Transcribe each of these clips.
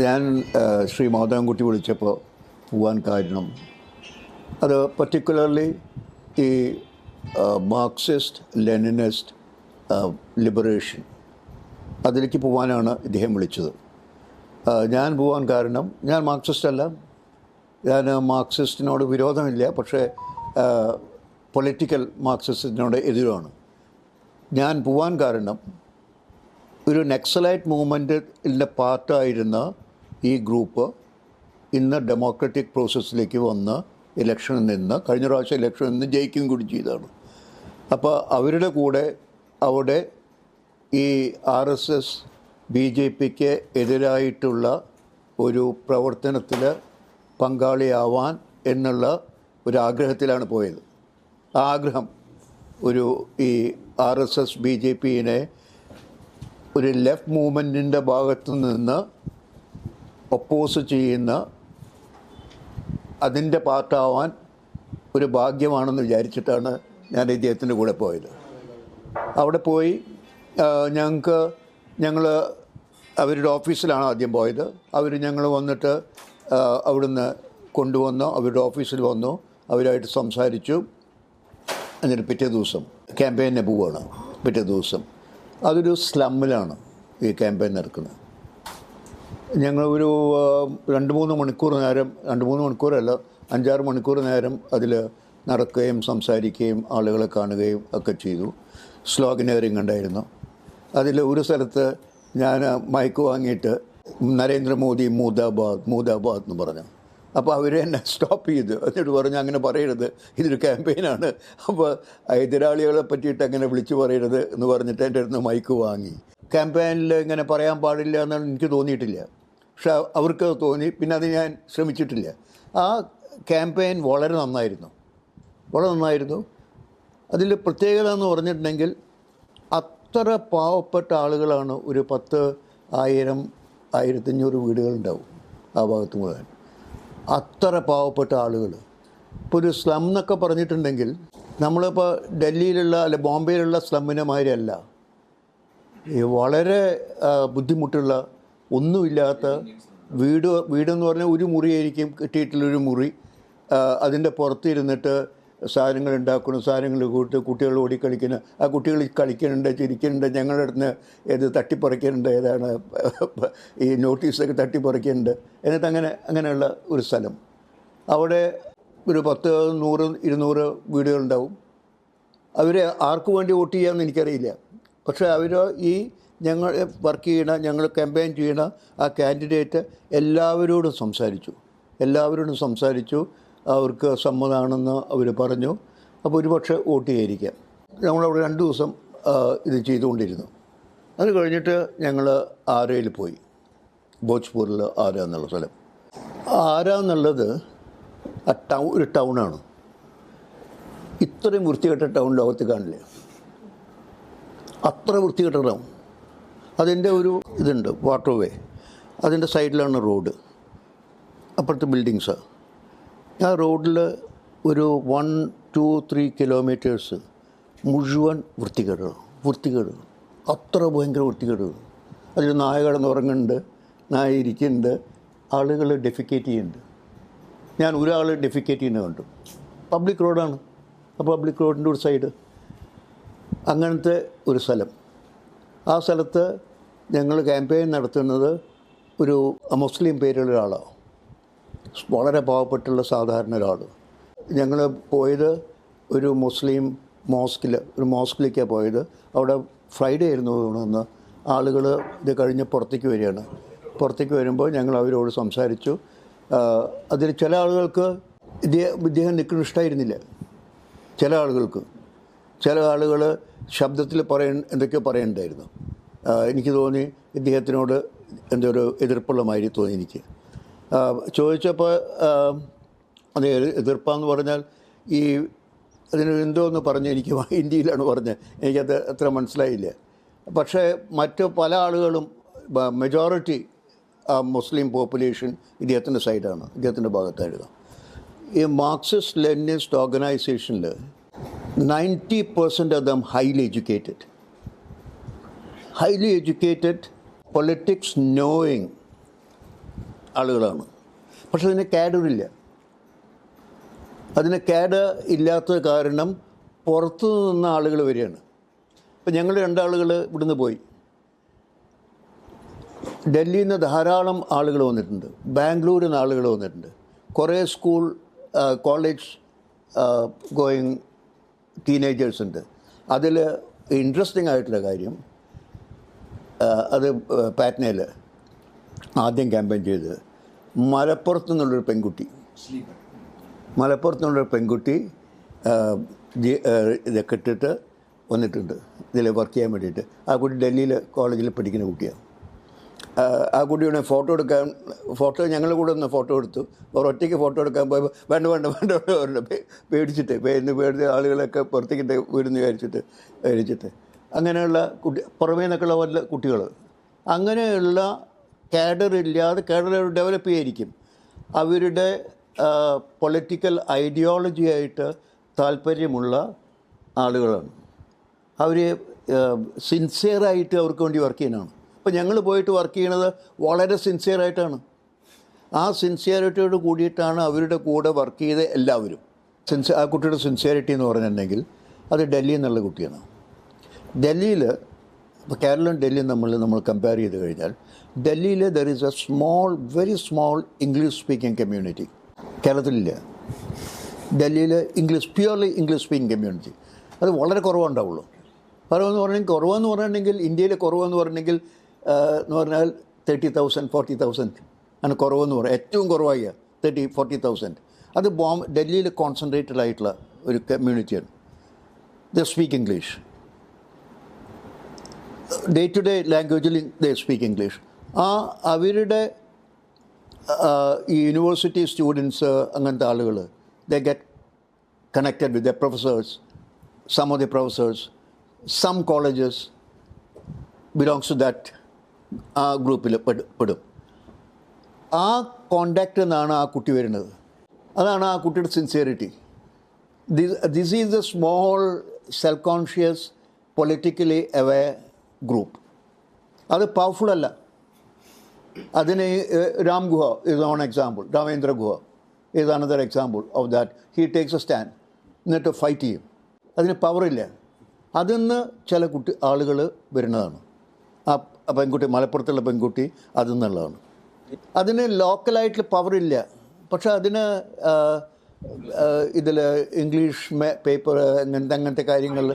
ഞാൻ ശ്രീ മാധവൻകുട്ടി വിളിച്ചപ്പോൾ പോവാൻ കാരണം അത് പർട്ടിക്കുലർലി ഈ മാർക്സിസ്റ്റ് ലെനിനിസ്റ്റ് ലിബറേഷൻ അതിലേക്ക് പോകാനാണ് ഇദ്ദേഹം വിളിച്ചത്. ഞാൻ പോകാൻ കാരണം ഞാൻ മാർക്സിസ്റ്റ് അല്ല, ഞാൻ മാർക്സിസ്റ്റിനോട് വിരോധമില്ല, പക്ഷേ പൊളിറ്റിക്കൽ മാർക്സിസത്തിനോട് എതിരാണ്. ഞാൻ പോകാൻ കാരണം ഒരു നക്സലൈറ്റ് മൂവ്മെൻറ്റിൻ്റെ പാർട്ടായിരുന്ന ഈ ഗ്രൂപ്പ് ഇന്ന് ഡെമോക്രാറ്റിക് പ്രോസസ്സിലേക്ക് വന്ന് ഇലക്ഷനിൽ നിന്ന് കഴിഞ്ഞ പ്രാവശ്യം ഇലക്ഷനിൽ നിന്ന് ജയിക്കുകയും കൂടി ചെയ്തതാണ്. അപ്പോൾ അവരുടെ കൂടെ അവിടെ ഈ RSS BJPക്ക് എതിരായിട്ടുള്ള ഒരു പ്രവർത്തനത്തിൽ പങ്കാളിയാവാൻ എന്നുള്ള ഒരു ആഗ്രഹത്തിലാണ് പോയത്. ആ ആഗ്രഹം ഈ RSS BJPനെ ഒരു ലെഫ്റ്റ് മൂവ്മെൻറ്റിൻ്റെ ഭാഗത്തു നിന്ന് ഒപ്പോസ് ചെയ്യുന്ന അതിൻ്റെ പാർട്ടാവാൻ ഒരു ഭാഗ്യമാണെന്ന് വിചാരിച്ചിട്ടാണ് ഞാൻ ഇദ്ദേഹത്തിൻ്റെ കൂടെ പോയത്. അവിടെ പോയി ഞങ്ങൾ അവരുടെ ഓഫീസിലാണ് ആദ്യം പോയത്. ഞങ്ങൾ വന്നിട്ട് അവിടുന്ന് കൊണ്ടുവന്നു, അവരുടെ ഓഫീസിൽ വന്നു, അവരായിട്ട് സംസാരിച്ചു. എന്നിട്ട് പിറ്റേ ദിവസം ക്യാമ്പയിന് പോവുകയാണ്. പിറ്റേ ദിവസം അതൊരു സ്ലമ്മിലാണ് ഈ ക്യാമ്പയിൻ നടക്കുന്നത്. ഞങ്ങൾ ഒരു 2-3 മണിക്കൂർ നേരം, 2-3 മണിക്കൂറല്ല 5-6 മണിക്കൂർ നേരം അതിൽ നടക്കുകയും സംസാരിക്കുകയും ആളുകളെ കാണുകയും ഒക്കെ ചെയ്തു. സ്ലോഗനേറിങ് ഉണ്ടായിരുന്നു. അതിൽ ഒരു സ്ഥലത്ത് ഞാൻ മൈക്ക് വാങ്ങിയിട്ട് നരേന്ദ്രമോദി മൂദാബാദ് എന്ന് പറഞ്ഞു. അപ്പോൾ അവർ എന്നെ സ്റ്റോപ്പ് ചെയ്തു. എന്നിട്ട് പറഞ്ഞു, അങ്ങനെ പറയരുത്, ഇതൊരു ക്യാമ്പയിനാണ്, അപ്പോൾ എതിരാളികളെ പറ്റിയിട്ട് അങ്ങനെ വിളിച്ചു പറയരുത് എന്ന് പറഞ്ഞിട്ട് എൻ്റെ അടുത്ത് മൈക്ക് വാങ്ങി. ക്യാമ്പയിനിൽ ഇങ്ങനെ പറയാൻ പാടില്ല എന്നാണ് എനിക്ക് തോന്നിയിട്ടില്ല, പക്ഷെ അവർക്ക് തോന്നി. പിന്നെ അത് ഞാൻ ശ്രമിച്ചിട്ടില്ല. ആ ക്യാമ്പയിൻ വളരെ നന്നായിരുന്നു. അതിൽ പ്രത്യേകത എന്ന് പറഞ്ഞിട്ടുണ്ടെങ്കിൽ അത്ര പാവപ്പെട്ട ആളുകളാണ്. ഒരു 10,000-1500 വീടുകളുണ്ടാവും ആ ഭാഗത്ത് മുഴുവൻ. അത്ര പാവപ്പെട്ട ആളുകൾ. ഇപ്പോൾ ഒരു സ്ലം എന്നൊക്കെ പറഞ്ഞിട്ടുണ്ടെങ്കിൽ നമ്മളിപ്പോൾ ഡൽഹിയിലുള്ള അല്ലെ ബോംബെയിലുള്ള സ്ലമ്മിനെ മാതിരിയല്ല. ഈ വളരെ ബുദ്ധിമുട്ടുള്ള ഒന്നുമില്ലാത്ത വീടെന്ന് പറഞ്ഞാൽ ഒരു മുറിയായിരിക്കും, കിട്ടിയിട്ടുള്ളൊരു മുറി. അതിൻ്റെ പുറത്തിരുന്നിട്ട് സാധനങ്ങൾ ഉണ്ടാക്കുന്നു, സാധനങ്ങൾ കുട്ടികൾ ഓടിക്കളിക്കുന്ന, ആ കുട്ടികൾ കളിക്കുന്നുണ്ട്, ചിരിക്കുന്നുണ്ട്, ഞങ്ങളുടെ അടുത്ത് ഏത് തട്ടിപ്പറിക്കുന്നുണ്ട്, ഏതാണ് ഈ നോട്ടീസൊക്കെ തട്ടിപ്പറിക്കുന്നുണ്ട്. എന്നിട്ട് അങ്ങനെയുള്ള ഒരു സ്ഥലം. അവിടെ ഒരു 10, 100, 200 വീടുകളുണ്ടാവും. അവർ ആർക്ക് വേണ്ടി വോട്ട് ചെയ്യാമെന്ന് എനിക്കറിയില്ല, പക്ഷേ അവർ ഈ ഞങ്ങൾ വർക്ക് ചെയ്യണ, ഞങ്ങൾ ക്യാമ്പയിൻ ചെയ്യണ ആ കാൻഡിഡേറ്റ് എല്ലാവരോടും സംസാരിച്ചു. അവർക്ക് സമ്മതമാണെന്ന് അവർ പറഞ്ഞു. അപ്പോൾ ഒരുപക്ഷെ വോട്ട് ചെയ്യാതിരിക്കാം. നമ്മളവിടെ 2 ദിവസം ഇത് ചെയ്തുകൊണ്ടിരുന്നു. അത് കഴിഞ്ഞിട്ട് ഞങ്ങൾ ആരയിൽ പോയി. ഭോജ്പൂരിൽ ആര എന്നുള്ള സ്ഥലം. ആര എന്നുള്ളത് ഒരു ടൗണാണ്. ഇത്രയും വൃത്തികെട്ട ടൗൺ ലോകത്ത് കാണില്ല. അത്ര വൃത്തികെട്ട ടൗൺ. അതിൻ്റെ ഒരു ഇതുണ്ട്, വാട്ടർ വേ. അതിൻ്റെ സൈഡിലാണ് റോഡ്, അപ്പുറത്ത് ബിൽഡിങ്സാണ്. ആ റോഡിൽ ഒരു 1, 2, 3 കിലോമീറ്റേഴ്സ് മുഴുവൻ വൃത്തികേട്. അത്ര ഭയങ്കര വൃത്തികേട്. അതിൽ നായ കിടന്നുറങ്ങുന്നുണ്ട്, നായ ഇരിക്കുന്നുണ്ട്, ആളുകൾ ഡെഫിക്കേറ്റ് ചെയ്യുന്നുണ്ട്. ഞാൻ ഒരാൾ ഡെഫിക്കേറ്റ് ചെയ്യുന്നത് കണ്ടു. പബ്ലിക് റോഡാണ്. ആ പബ്ലിക് റോഡിൻ്റെ ഒരു സൈഡ് അങ്ങനത്തെ ഒരു സ്ഥലം. ആ സ്ഥലത്ത് ഞങ്ങൾ ക്യാമ്പയിൻ നടത്തുന്നത് ഒരു മുസ്ലിം പേരുള്ള ഒരാളാണ്. വളരെ പാവപ്പെട്ടുള്ള സാധാരണ ഒരാൾ. ഞങ്ങൾ പോയത് ഒരു മുസ്ലിം മോസ്കിലേക്കാണ് പോയത്. അവിടെ ഫ്രൈഡേ ആയിരുന്നു തോന്നുന്നു. ആളുകൾ ഇത് കഴിഞ്ഞ് പുറത്തേക്ക് വരികയാണ്. പുറത്തേക്ക് വരുമ്പോൾ ഞങ്ങൾ അവരോട് സംസാരിച്ചു. അതിൽ ചില ആളുകൾക്ക് ഇദ്ദേഹം നിൽക്കുന്ന ഇഷ്ടമായിരുന്നില്ല. ചില ആളുകൾ ശബ്ദത്തിൽ എന്തൊക്കെയോ പറയുന്നുണ്ടായിരുന്നു. എനിക്ക് തോന്നി ഇദ്ദേഹത്തിനോട് എന്തോ ഒരു എതിർപ്പുള്ള മാതിരി തോന്നി എനിക്ക്. ചോദിച്ചപ്പോൾ അത് എതിർപ്പാന്ന് പറഞ്ഞാൽ അതിന് എന്തോന്ന് പറഞ്ഞ് എനിക്ക് ഹിന്ദിയിലാണ് പറഞ്ഞത്. എനിക്കത് അത്ര മനസ്സിലായില്ല. പക്ഷേ മറ്റ് പല ആളുകളും, മെജോറിറ്റി മുസ്ലിം പോപ്പുലേഷൻ ഇദ്ദേഹത്തിൻ്റെ സൈഡാണ്, ഇദ്ദേഹത്തിൻ്റെ ഭാഗത്തായിരുന്നു. ഈ മാർക്സിസ്റ്റ് ലെനിനിസ്റ്റ് ഓർഗനൈസേഷനിൽ 90% of them highly educated, politics knowing ആളുകളാണ്. പക്ഷെ അതിന് കാഡറില്ല. അതിന് കാഡ് ഇല്ലാത്ത കാരണം പുറത്തു നിന്ന ആളുകൾ വരികയാണ്. ഇപ്പം ഞങ്ങൾ 2 ആളുകൾ ഇവിടുന്ന് പോയി. ഡൽഹിയിൽ നിന്ന് ധാരാളം ആളുകൾ വന്നിട്ടുണ്ട്, ബാംഗ്ലൂരിൽ നിന്ന് ആളുകൾ വന്നിട്ടുണ്ട്, കുറേ സ്കൂൾ കോളേജ് ഗോയിങ് ടീനേജേഴ്സ് ഉണ്ട്. അതിൽ ഇൻട്രസ്റ്റിംഗ് ആയിട്ടുള്ള കാര്യം, അത് പാറ്റ്നയിൽ ആദ്യം ക്യാമ്പയിൻ ചെയ്തത് മലപ്പുറത്തു നിന്നുള്ളൊരു പെൺകുട്ടി ഇതൊക്കെ ഇട്ടിട്ട് വന്നിട്ടുണ്ട് ഇതിൽ വർക്ക് ചെയ്യാൻ വേണ്ടിയിട്ട്. ആ കുട്ടി ഡൽഹിയിൽ കോളേജിൽ പഠിക്കുന്ന കുട്ടിയാണ്. ആ കുട്ടിയുടെ ഫോട്ടോ ഞങ്ങളുടെ കൂടെ ഒന്ന് ഫോട്ടോ എടുത്തു. ഒറ്റയ്ക്ക് ഫോട്ടോ എടുക്കാൻ പോയപ്പോൾ വേണ്ട പേടിച്ചിട്ട് ആളുകളൊക്കെ പുറത്തേക്കിട്ട് വീടുന്ന് വിചാരിച്ചിട്ട് അങ്ങനെയുള്ള പുറമേ നിന്നൊക്കെയുള്ള വല്ല കുട്ടികൾ അങ്ങനെയുള്ള കാഡർ ഡെവലപ്പ് ചെയ്യായിരിക്കും. അവരുടെ പൊളിറ്റിക്കൽ ഐഡിയോളജിയായിട്ട് താല്പര്യമുള്ള ആളുകളാണ്. അവർ സിൻസിയറായിട്ട് അവർക്ക് വേണ്ടി വർക്ക് ചെയ്യാനാണ്. അപ്പോൾ ഞങ്ങൾ പോയിട്ട് വർക്ക് ചെയ്യണത് വളരെ സിൻസിയറായിട്ടാണ്. ആ സിൻസിയറിറ്റിയോട് കൂടിയിട്ടാണ് അവരുടെ കൂടെ വർക്ക് ചെയ്ത എല്ലാവരും. ആ കുട്ടിയുടെ സിൻസിയറിറ്റി എന്ന് പറഞ്ഞിട്ടുണ്ടെങ്കിൽ അത് ഡൽഹിയിൽ നിന്നുള്ള കുട്ടിയാണ്. ഡൽഹിയിൽ ഇപ്പോൾ കേരളവും ഡൽഹിയും നമ്മൾ കമ്പയർ ചെയ്ത് കഴിഞ്ഞാൽ ഡൽഹിയിൽ there is very small English speaking community. കേരളത്തിലില്ല. ഡൽഹിയിൽ പ്യുവർലി ഇംഗ്ലീഷ് സ്പീക്കിംഗ് കമ്മ്യൂണിറ്റി അത് വളരെ കുറവുണ്ടാവുള്ളൂ. കുറവെന്ന് പറഞ്ഞിട്ടുണ്ടെങ്കിൽ ഇന്ത്യയിൽ കുറവെന്ന് പറഞ്ഞെങ്കിൽ എന്ന് പറഞ്ഞാൽ 30,000 40,000 ആണ് കുറവെന്ന് പറയാം. ഏറ്റവും കുറവായ 30,000 40,000. അത് ഡൽഹിയിൽ കോൺസെൻട്രേറ്റഡ് ആയിട്ടുള്ള ഒരു കമ്മ്യൂണിറ്റിയാണ്. They speak English. Day to day ലാംഗ്വേജിൽ ദ സ്പീക്ക് ഇംഗ്ലീഷ്. അവരുടെ ഈ യൂണിവേഴ്സിറ്റി സ്റ്റുഡൻസ് അങ്ങനത്തെ ആളുകൾ they get connected with the professors. Some of the professors, some colleges belongs to that ആ ഗ്രൂപ്പിൽ പെടും. ആ കോണ്ടാക്റ്റിൽ നിന്നാണ് ആ കുട്ടി വരുന്നത്. അതാണ് ആ കുട്ടിയുടെ sincerity. This is A small self conscious politically aware group. അത് പവർഫുൾ അല്ല. അതിന് രാം ഗുഹ is one example. രാമേന്ദ്ര ഗുഹ is another example of that. He takes a stand എന്നിട്ട് ഫൈറ്റ് ചെയ്യും. അതിന് പവറില്ല. അതിന്ന് ചില ആളുകൾ വരുന്നതാണ്. ആ പെൺകുട്ടി, മലപ്പുറത്തുള്ള പെൺകുട്ടി അതിൽ നിന്നുള്ളതാണ്. അതിന് ലോക്കലായിട്ട് പവറില്ല. പക്ഷെ അതിന് ഇതിൽ ഇംഗ്ലീഷ് പേപ്പർ അങ്ങനത്തെ കാര്യങ്ങൾ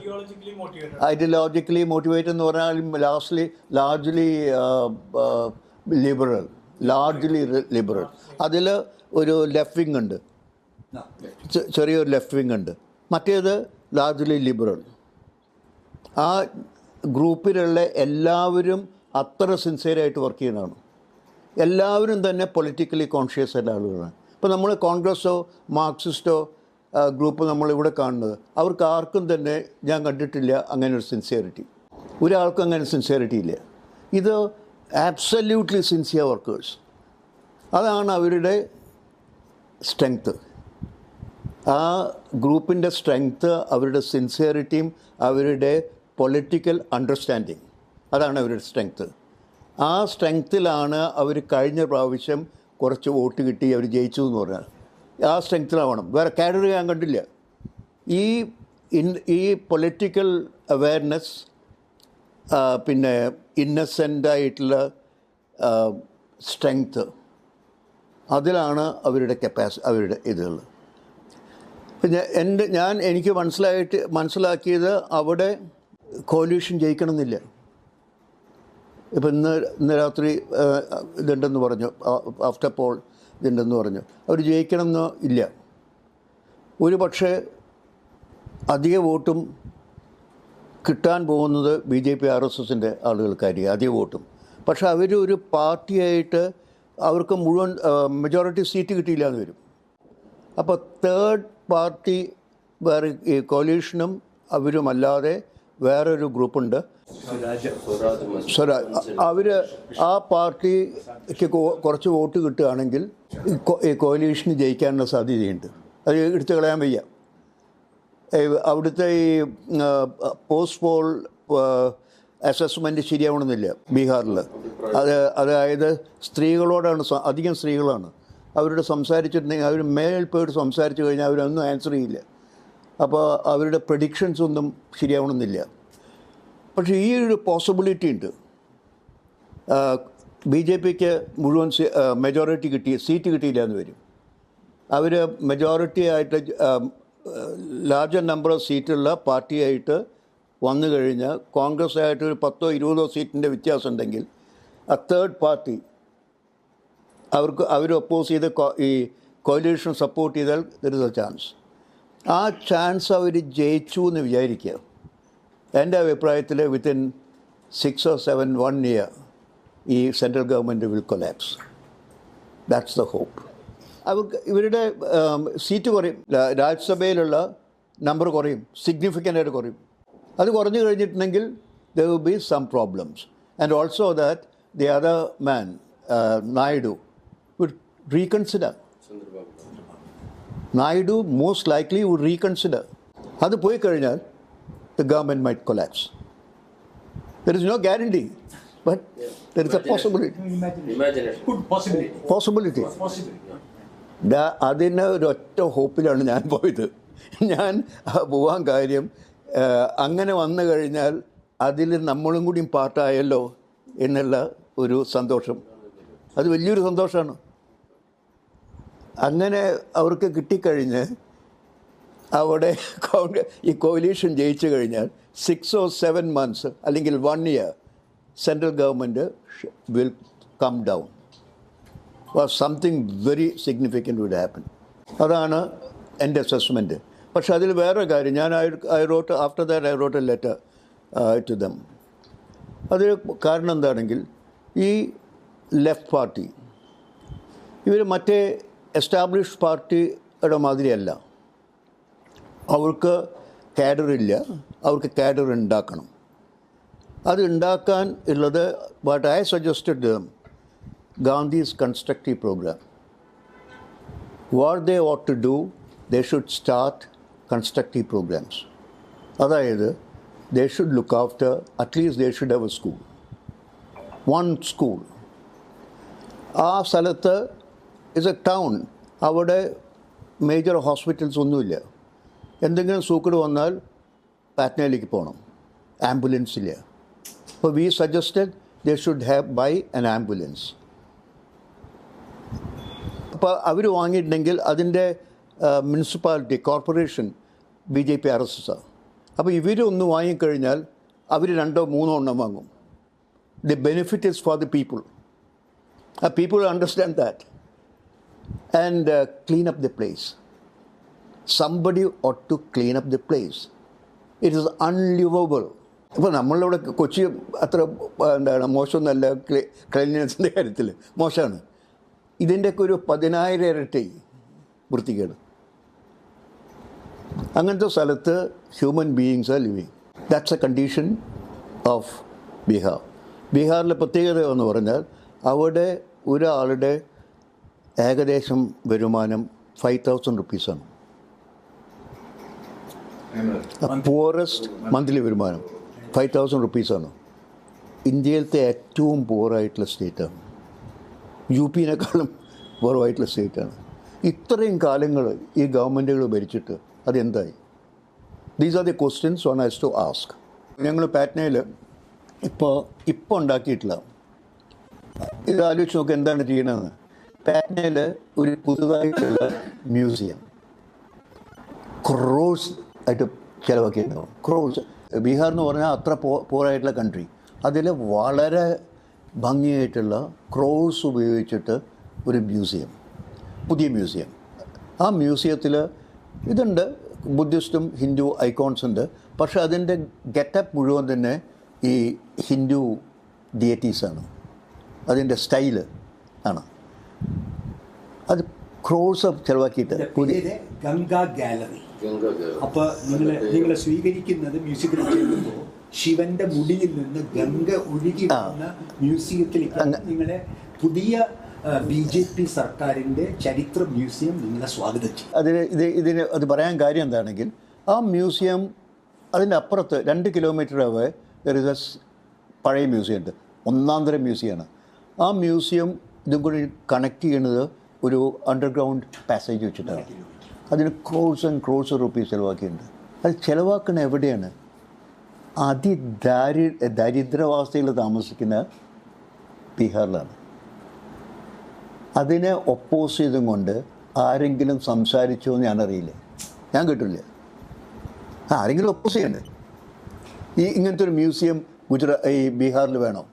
ഐഡിയോളജിക്കലി മോട്ടിവേറ്റ് എന്ന് പറഞ്ഞാൽ ലാർജ്ലി ലിബറൽ. അതിൽ ഒരു ലെഫ്റ്റ് വിങ് ഉണ്ട്, ചെറിയൊരു ലെഫ്റ്റ് വിങ് ഉണ്ട്. മറ്റേത് ലാർജ്ലി ലിബറൽ. ആ ഗ്രൂപ്പിലുള്ള എല്ലാവരും അത്ര സിൻസിയറായിട്ട് വർക്ക് ചെയ്യുന്നതാണ്. എല്ലാവരും തന്നെ പൊളിറ്റിക്കലി കോൺഷ്യസ് ആയിട്ടുള്ള ആളുകളാണ്. ഇപ്പോൾ നമ്മൾ കോൺഗ്രസ്സോ മാർക്സിസ്റ്റോ ഗ്രൂപ്പ് നമ്മളിവിടെ കാണുന്നത്, അവർക്ക് ആർക്കും തന്നെ ഞാൻ കണ്ടിട്ടില്ല അങ്ങനെ ഒരു സിൻസിയറിറ്റി. ഒരാൾക്കും അങ്ങനെ സിൻസിയറിറ്റി ഇല്ല. ഇത് ആബ്സല്യൂട്ട്ലി സിൻസിയർ വർക്കേഴ്സ്. അതാണ് അവരുടെ സ്ട്രെങ്ത്ത്. ആ ഗ്രൂപ്പിൻ്റെ സ്ട്രെങ്ത്ത് അവരുടെ സിൻസിയറിറ്റിയും അവരുടെ പൊളിറ്റിക്കൽ അണ്ടർസ്റ്റാൻഡിങ്, അതാണ് അവരുടെ സ്ട്രെങ്ത്ത്. ആ സ്ട്രെങ്ത്തിലാണ് അവർ കഴിഞ്ഞ പ്രാവശ്യം കുറച്ച് വോട്ട് കിട്ടി അവർ ജയിച്ചു എന്ന് പറഞ്ഞാൽ ആ സ്ട്രെങ്ത്തിലാവണം. വേറെ കാഡർ ഞാൻ കണ്ടില്ല. ഈ പൊളിറ്റിക്കൽ അവെയർനെസ്, പിന്നെ ഇന്നസെൻ്റായിട്ടുള്ള സ്ട്രെങ്ത്ത്, അതിലാണ് അവരുടെ ഇതുകൾ. പിന്നെ എനിക്ക് മനസ്സിലാക്കിയത് അവിടെ കോലീഷൻ ജയിക്കണമെന്നില്ല. ഇപ്പം ഇന്ന് രാത്രി ഇതുണ്ടെന്ന് പറഞ്ഞു, ആഫ്റ്റർ പോൾ ഇതുണ്ടെന്ന് പറഞ്ഞു. അവർ ജയിക്കണമെന്ന് ഇല്ല. ഒരു പക്ഷേ അധിക വോട്ടും കിട്ടാൻ പോകുന്നത് BJP RSSൻ്റെ ആളുകൾക്കായിരിക്കും, അധിക വോട്ടും. പക്ഷേ അവരൊരു പാർട്ടിയായിട്ട് അവർക്ക് മുഴുവൻ മെജോറിറ്റി സീറ്റ് കിട്ടിയില്ല എന്ന് വരും. അപ്പോൾ തേർഡ് പാർട്ടി വേറെ ഈ കോലീഷനും അവരുമല്ലാതെ വേറൊരു ഗ്രൂപ്പുണ്ട്, സ്വരാജ്. അവർ ആ പാർട്ടിക്ക് കുറച്ച് വോട്ട് കിട്ടുകയാണെങ്കിൽ ഈ കോലീഷന് ജയിക്കാനുള്ള സാധ്യതയുണ്ട്. അത് എടുത്തു കളയാൻ വയ്യ. അവിടുത്തെ ഈ പോസ്റ്റ് പോൾ അസസ്മെൻറ്റ് ശരിയാവണമെന്നില്ല ബീഹാറിൽ. അതായത് സ്ത്രീകളോടാണ്, അധികം സ്ത്രീകളാണ്. അവരോട് സംസാരിച്ചിട്ടുണ്ടെങ്കിൽ അവർ മേൽ പോയിട്ട് സംസാരിച്ചു കഴിഞ്ഞാൽ അവരൊന്നും ആൻസർ ചെയ്യില്ല. അപ്പോൾ അവരുടെ പ്രഡിക്ഷൻസ് ഒന്നും ശരിയാവണമെന്നില്ല. പക്ഷേ ഈ ഒരു പോസിബിലിറ്റി ഉണ്ട്. BJPക്ക് മുഴുവൻ മെജോറിറ്റി സീറ്റ് കിട്ടിയില്ല എന്ന് വരും. അവർ മെജോറിറ്റി ആയിട്ട് ലാർജർ നമ്പർ ഓഫ് സീറ്റുള്ള പാർട്ടിയായിട്ട് വന്നു കഴിഞ്ഞാൽ കോൺഗ്രസ് ആയിട്ട് ഒരു 10-20 സീറ്റിൻ്റെ വ്യത്യാസം ഉണ്ടെങ്കിൽ ആ തേർഡ് പാർട്ടി അവർ ഒപ്പോസ് ചെയ്ത് ഈ കോalition സപ്പോർട്ട് ചെയ്താൽ ദർ ഇസ് എ ചാൻസ്. ആ ചാൻസ് അവർ ജയിച്ചു എന്ന് വിചാരിക്കുക. എൻ്റെ അഭിപ്രായത്തിൽ വിത്തിൻ 6 or 7 1 year ഈ central government will collapse. That's the hope. അവർക്ക് ഇവരുടെ സീറ്റ് കുറയും, രാജ്യസഭയിലുള്ള നമ്പർ കുറയും, സിഗ്നിഫിക്കൻ്റ് ആയിട്ട് കുറയും. അത് കുറഞ്ഞു കഴിഞ്ഞിട്ടുണ്ടെങ്കിൽ there will be some problems. And also that the other man Naidu would reconsider. Naidu most likely would reconsider. അത് പോയി കഴിഞ്ഞാൽ the government might collapse. There is no guarantee, but there is a possibility. Good Possibility. അതിന് ഒരൊറ്റ ഹോപ്പിലാണ് ഞാൻ പോയത്. ഞാൻ പോകാൻ കാര്യം അങ്ങനെ വന്നു കഴിഞ്ഞാൽ അതിൽ നമ്മളും കൂടിയും പാർട്ടായല്ലോ എന്നുള്ള ഒരു സന്തോഷം. അത് വലിയൊരു സന്തോഷമാണ്. അങ്ങനെ അവർക്ക് കിട്ടിക്കഴിഞ്ഞ് അവിടെ ഈ കോalition ജയിച്ചു കഴിഞ്ഞാൽ 6 or 7 months അല്ലെങ്കിൽ 1 year central government will come down. Something very significant would happen. അതാണ് എൻ്റെ അസസ്മെൻറ്റ്. പക്ഷെ അതിൽ വേറെ കാര്യം, ഞാൻ after that I wrote a letter to them. അതിൽ കാരണം എന്താണെങ്കിൽ ഈ ലെഫ്റ്റ് പാർട്ടി ഇവർ മറ്റേ എസ്റ്റാബ്ലിഷ്ഡ് പാർട്ടിയുടെ മാതിരിയല്ല. അവർക്ക് കാഡറില്ല, അവർക്ക് കാഡർ ഉണ്ടാക്കണം. അത് ഉണ്ടാക്കാൻ ഉള്ളത് what I suggested them Gandhi's constructive programme. What they ought to do, they should start constructive programs. അതായത് they should look after, at least they should have a school, one school. ആ സ്ഥലത്ത് is a town, അവിടെ major hospitals ഒന്നുമില്ല. എന്തെങ്കിലും സൂക്കേട് വന്നാൽ പാറ്റ്നയിലേക്ക് പോകണം, ആംബുലൻസ് ഇല്ല. അപ്പോൾ we suggested they should have buy an ambulance. അപ്പോൾ അവർ വാങ്ങിയിട്ടുണ്ടെങ്കിൽ അതിൻ്റെ മുനിസിപ്പാലിറ്റി കോർപ്പറേഷൻ BJP RSSആണ്. അപ്പോൾ ഇവരൊന്ന് വാങ്ങിക്കഴിഞ്ഞാൽ അവർ 2-3 എണ്ണം വാങ്ങും. The benefit is for the people. ആ people understand that and clean up the place. Somebody ought to clean up the place. It is unlivable. ഇപ്പോൾ നമ്മളിവിടെ കൊച്ചി അത്ര എന്താണ് മോശമൊന്നുമല്ല ക്ലീൻനെസ്സിൻ്റെ കാര്യത്തിൽ, മോശമാണ്. ഇതിൻ്റെയൊക്കെ ഒരു 10,000 ഇരട്ടി വൃത്തികേട്. അങ്ങനത്തെ സ്ഥലത്ത് human beings are living. That's A condition of Bihar. ബീഹാറിലെ പ്രത്യേകത എന്ന് പറഞ്ഞാൽ അവിടെ ഒരാളുടെ ഏകദേശം വരുമാനം 5,000 rupees-ആണ്. പൂവറസ്റ്റ് മന്ത്ലി വരുമാനം 5,000 rupees-ആണ്. ഇന്ത്യയിലത്തെ ഏറ്റവും പൂവറായിട്ടുള്ള സ്റ്റേറ്റാണ്. UP-നേക്കാളും പൂവറായിട്ടുള്ള സ്റ്റേറ്റാണ്. ഇത്രയും കാലങ്ങൾ ഈ ഗവൺമെൻറ്റുകൾ ഭരിച്ചിട്ട് അതെന്തായി? These are the questions one has to ask. ഞങ്ങൾ പാറ്റ്നയിൽ ഇപ്പോൾ ഉണ്ടാക്കിയിട്ടില്ല. ഇത് ആലോചിച്ച് നോക്കുക എന്താണ് ചെയ്യണമെന്ന്. പാറ്റ്നയിൽ ഒരു പുതുതായിട്ടുള്ള മ്യൂസിയം ക്രോസ് ആയിട്ട് ചിലവാക്കിയിട്ടുണ്ടാവും. ക്രോസ്. ബീഹാർ എന്ന് പറഞ്ഞാൽ അത്ര പോറായിട്ടുള്ള കൺട്രി. അതിൽ വളരെ ഭംഗിയായിട്ടുള്ള ക്രോസ് ഉപയോഗിച്ചിട്ട് ഒരു മ്യൂസിയം, പുതിയ മ്യൂസിയം. ആ മ്യൂസിയത്തിൽ ഇതുണ്ട്, ബുദ്ധിസ്റ്റും ഹിന്ദു ഐക്കോൺസ് ഉണ്ട്. പക്ഷെ അതിൻ്റെ ഗെറ്റപ്പ് മുഴുവൻ തന്നെ ഈ ഹിന്ദു ഡിയറ്റീസാണ്. അതിൻ്റെ സ്റ്റൈല് ആണ്. അത് ക്രോസ് ചിലവാക്കിയിട്ട് പുതിയ ഗംഗാ ഗാലറി. അപ്പോൾ നിങ്ങളെ സ്വീകരിക്കുന്നത് മ്യൂസിയത്തിൽ ചെല്ലുമ്പോൾ ശിവന്റെ മുടിയിൽ നിന്ന് ഗംഗ ഒഴുകി വന്ന മ്യൂസിയത്തിലേക്ക് നിങ്ങളെ പുതിയ BJP സർക്കാരിൻ്റെ ചരിത്ര മ്യൂസിയം നിങ്ങളെ സ്വാഗതം ചെയ്യും. അത് പറയാൻ കാര്യം എന്താണെങ്കിൽ ആ മ്യൂസിയം അതിൻ്റെ അപ്പുറത്ത് 2 kilometer away there is a പഴയ മ്യൂസിയം ഉണ്ട്, ഒന്നാന്തരം മ്യൂസിയമാണ്. ആ മ്യൂസിയം ഇതും കൂടി കണക്ട് ചെയ്യുന്നത് ഒരു അണ്ടർഗ്രൗണ്ട് പാസേജ് വെച്ചിട്ടാണ്. അതിന് ക്രോഡ്സ് ആൻഡ് ക്രോഡ്സ് റുപ്പീസ് ചിലവാക്കിയിട്ടുണ്ട്. അത് ചിലവാക്കുന്ന എവിടെയാണ്? ദരിദ്രാവസ്ഥയിൽ താമസിക്കുന്ന ബീഹാറിലാണ്. അതിനെ ഒപ്പോസ് ചെയ്തും കൊണ്ട് ആരെങ്കിലും സംസാരിച്ചോ എന്ന് ഞാനറിയില്ല, ഞാൻ കേട്ടില്ല. ആരെങ്കിലും ഒപ്പോസ് ചെയ്യണ്ടേ? ഇങ്ങനത്തെ ഒരു മ്യൂസിയം ഈ ബീഹാറിൽ വേണോ?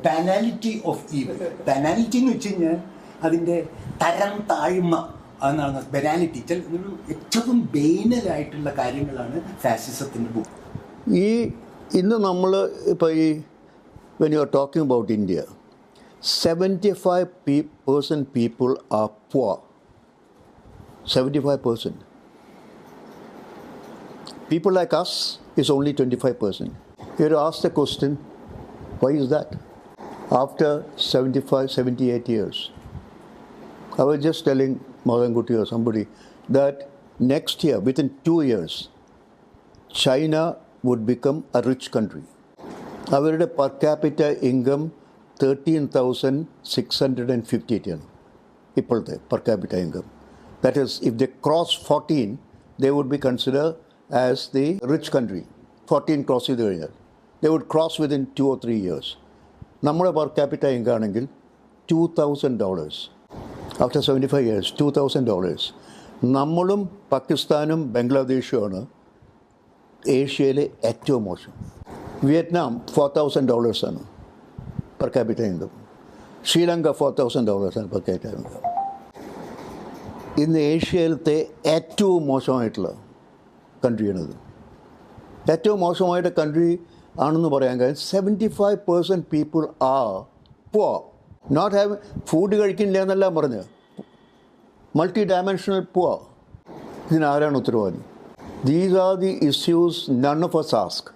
ബാനാലിറ്റി ഓഫ് ഈവൽ. ബാനാലിറ്റി എന്ന് വെച്ച് കഴിഞ്ഞാൽ അതിൻ്റെ തരം താഴ്മ എന്നാണ് ബനാലിറ്റി. ഏറ്റവും ബേനലായിട്ടുള്ള കാര്യങ്ങളാണ് ഫാസിസത്തിൻ്റെ ബുക്ക്. ഇന്ന് നമ്മൾ ഇപ്പോൾ when you are talking about India, 75% people are poor. 75%. People like us is only 25%. You have to ask the question, why is that? After 75, 78 years. I was just telling Madankuti or somebody that next year, within 2 years, China would become a rich country. അവരുടെ per capita income 13,650 ആണ് ഇപ്പോഴത്തെ per capita income. That is, if they cross 14, they would be considered as the rich country. 14 cross ചെയ്ത് കഴിഞ്ഞാൽ they would cross within 2 or 3 years. നമ്മുടെ per capita income ആണെങ്കിൽ $2,000. After 75 years, $2,000. നമ്മളും പാകിസ്ഥാനും ബംഗ്ലാദേശുമാണ് ഏഷ്യയിലെ ഏറ്റവും മോശം. വിയറ്റ്നാം $4,000 ആണ് per capita income. ശ്രീലങ്ക $4,000 ആണ് per capita income. ഇന്ന് ഏഷ്യയിലത്തെ ഏറ്റവും മോശമായിട്ടുള്ള കൺട്രിയാണിത്. ഏറ്റവും മോശമായിട്ട് കൺട്രി ആണെന്ന് പറയാൻ കാര്യം 75% people are poor. Not have food കഴിക്കില്ല എന്നെല്ലാം പറഞ്ഞ് മൾട്ടി ഡയമെൻഷണൽ പുവർ. ഇതിനാരാണ് ഉത്തരവാദി? These are the issues none of us ask.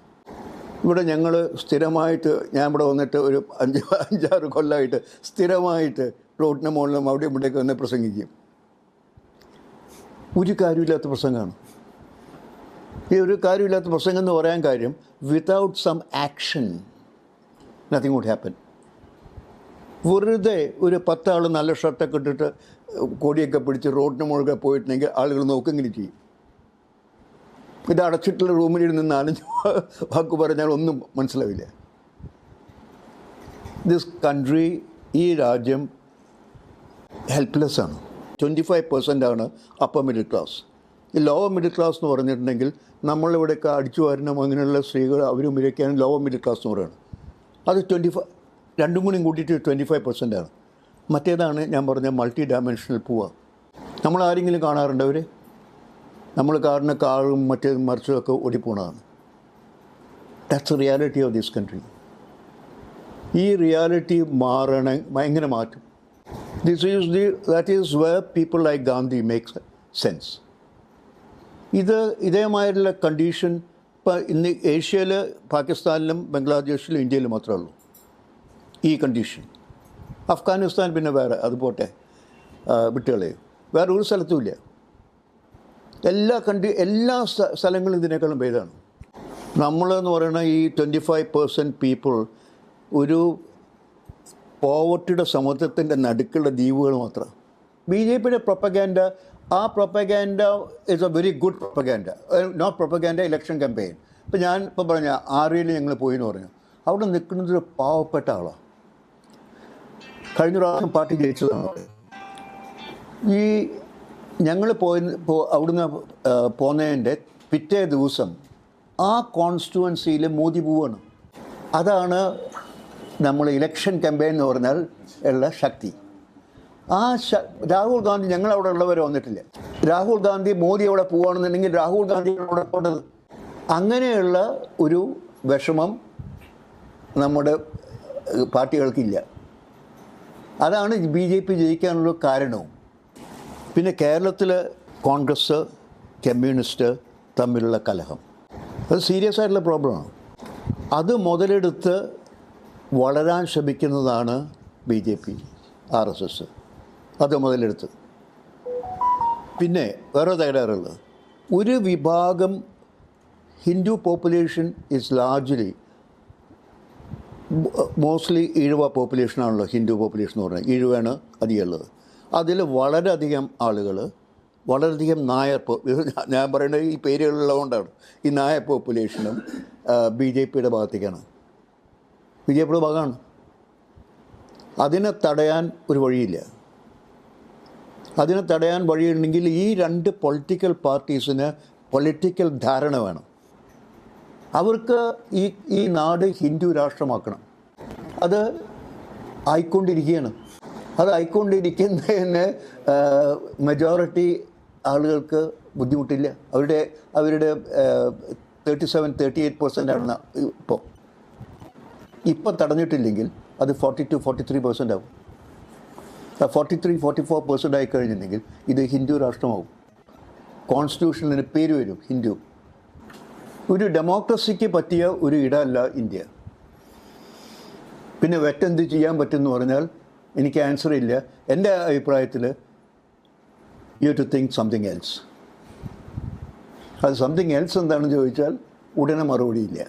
ഇവിടെ ഞങ്ങൾ സ്ഥിരമായിട്ട്, ഞാൻ ഇവിടെ വന്നിട്ട് ഒരു 5-6 കൊല്ലമായിട്ട് സ്ഥിരമായിട്ട് റോഡിന് മുകളിലും അവിടെ ഇവിടെയൊക്കെ വന്ന് പ്രസംഗിക്കും. ഒരു കാര്യമില്ലാത്ത പ്രസംഗമാണ്. ഈ ഒരു കാര്യമില്ലാത്ത പ്രസംഗം എന്ന് പറയാൻ കാര്യം, without some action nothing would happen. വെറുതെ ഒരു 10 ആൾ നല്ല ഷർട്ടൊക്കെ ഇട്ടിട്ട് കൊടിയൊക്കെ പിടിച്ച് റോഡിന് മുകളിൽ പോയിട്ടുണ്ടെങ്കിൽ ആളുകൾ നോക്കെങ്കിലും ചെയ്യും. ഇത് അടച്ചിട്ടുള്ള റൂമിലിരുന്ന് 4 വാക്ക് പറഞ്ഞാൽ ഒന്നും മനസ്സിലാവില്ല. ദിസ് കൺട്രി, ഈ രാജ്യം ഹെൽപ്ലെസ് ആണ്. 25% ആണ് അപ്പർ മിഡിൽ ക്ലാസ്. ഈ ലോവർ മിഡിൽ ക്ലാസ് എന്ന് പറഞ്ഞിട്ടുണ്ടെങ്കിൽ നമ്മളിവിടെയൊക്കെ അടിച്ചു വാരണം അങ്ങനെയുള്ള സ്ത്രീകൾ അവരും ഇവരൊക്കെയാണ് ലോവർ മിഡിൽ ക്ലാസ് എന്ന് പറയുന്നത്. അത് 25, രണ്ടും കൂടി കൂട്ടിയിട്ട് 25% ആണ്. മറ്റേതാണ് ഞാൻ പറഞ്ഞ മൾട്ടി ഡയമെൻഷണൽ പൂവ. നമ്മൾ ആരെങ്കിലും കാണാറുണ്ട് അവർ? നമ്മൾ കാണുന്ന കാറും മറ്റേതും മറിച്ചതൊക്കെ ഓടിപ്പോണതാണ്. That's a reality of this country. ഈ റിയാലിറ്റി എങ്ങനെ മാറ്റും? That is where people like Gandhi makes sense. ഇതേമായിട്ടുള്ള കണ്ടീഷൻ ഇപ്പം ഇന്ന് ഏഷ്യയിൽ പാകിസ്ഥാനിലും ബംഗ്ലാദേശിലും ഇന്ത്യയിലും മാത്രമേ ഉള്ളൂ ഈ കണ്ടീഷൻ. അഫ്ഗാനിസ്ഥാൻ പിന്നെ വേറെ, അത് പോട്ടെ, വിട്ടുകളയും, വേറെ ഒരു സ്ഥലത്തുമില്ല. എല്ലാ സ്ഥലങ്ങളും ഇതിനേക്കാളും ഭേദമാണ്. നമ്മളെന്ന് പറയുന്ന ഈ 25% പീപ്പിൾ ഒരു പോവർട്ടിയുടെ സമുദ്രത്തിൻ്റെ നടുക്കുള്ള ദ്വീപുകൾ മാത്രം. BJPയുടെ പ്രൊപ്പഗാൻഡ, ആ propaganda is a very good propaganda, not propaganda election campaign. ഇപ്പം ഞാൻ ഇപ്പം പറഞ്ഞ ആര്യയിൽ ഞങ്ങൾ പോയി എന്ന് പറഞ്ഞു, അവിടെ നിൽക്കുന്നത് ഒരു പാവപ്പെട്ട ആളാണ്. കഴിഞ്ഞ പ്രാവശ്യം പാർട്ടി ജയിച്ചതാണ്. ഈ ഞങ്ങൾ അവിടുന്ന് പോന്നതിൻ്റെ പിറ്റേ ദിവസം ആ കോൺസ്റ്റിറ്റ്യുവൻസിയിൽ മോദി പോവാണ്. അതാണ് നമ്മൾ ഇലക്ഷൻ ക്യാമ്പയിൻ എന്ന് പറഞ്ഞാൽ ഉള്ള ശക്തി. രാഹുൽ ഗാന്ധി, ഞങ്ങളവിടെ ഉള്ളവർ വന്നിട്ടില്ല. രാഹുൽ ഗാന്ധി മോദി അവിടെ പോവുകയാണെന്നുണ്ടെങ്കിൽ രാഹുൽ ഗാന്ധി അവിടെ പോകേണ്ടത്. അങ്ങനെയുള്ള ഒരു വിഷമം നമ്മുടെ പാർട്ടികൾക്കില്ല. അതാണ് BJP ജയിക്കാനുള്ള കാരണവും. പിന്നെ കേരളത്തിൽ കോൺഗ്രസ് കമ്മ്യൂണിസ്റ്റ് തമ്മിലുള്ള കലഹം, അത് സീരിയസ് ആയിട്ടുള്ള പ്രോബ്ലമാണ്. അത് മുതലെടുത്ത് വളരാൻ ശ്രമിക്കുന്നതാണ് BJP, RSS. അത് മുതലെടുത്ത് പിന്നെ വേറെ തകരാറുള്ളത്, ഒരു വിഭാഗം Hindu population is largely mostly Ezhava പോപ്പുലേഷനാണല്ലോ, ഹിന്ദു പോപ്പുലേഷൻ എന്ന് പറഞ്ഞാൽ ഈഴവാണ് അധികം ഉള്ളത്. അതിൽ വളരെയധികം ആളുകൾ, വളരെയധികം നായർ ഞാൻ പറയുന്നത് ഈ പേരുകളുള്ളതുകൊണ്ടാണ്, ഈ നായർ പോപ്പുലേഷനും BJPയുടെ ഭാഗത്തേക്കാണ്, BJPയുടെ ഭാഗമാണ്. അതിനെ തടയാൻ ഒരു വഴിയില്ല. അതിനെ തടയാൻ വഴിയുണ്ടെങ്കിൽ ഈ രണ്ട് പൊളിറ്റിക്കൽ പാർട്ടീസിന് പൊളിറ്റിക്കൽ ധാരണ വേണം. അവർക്ക് ഈ നാട് ഹിന്ദു രാഷ്ട്രമാക്കണം. അത് ആയിക്കൊണ്ടിരിക്കുകയാണ്. അത് ആയിക്കൊണ്ടിരിക്കുന്നതിന് മെജോറിറ്റി ആളുകൾക്ക് ബുദ്ധിമുട്ടില്ല. അവരുടെ 37-38% ആണ് ഇപ്പോൾ തടഞ്ഞിട്ടില്ലെങ്കിൽ അത് 42-43% ആവും. 43-44% ആയി കഴിഞ്ഞിട്ടുണ്ടെങ്കിൽ ഇത് ഹിന്ദു രാഷ്ട്രമാവും. കോൺസ്റ്റിറ്റ്യൂഷനിന് പേര് വരും ഹിന്ദു. ഒരു ഡെമോക്രസിക്ക് പറ്റിയ ഒരു ഇടമല്ല ഇന്ത്യ. പിന്നെ വെറ്റെന്ത് ചെയ്യാൻ പറ്റുമെന്ന് പറഞ്ഞാൽ എനിക്ക് ആൻസർ ഇല്ല. എൻ്റെ അഭിപ്രായത്തിൽ you to think something else. അത് സംതിങ് എൽസ് എന്താണെന്ന് ചോദിച്ചാൽ ഉടനെ മറുപടിയില്ല.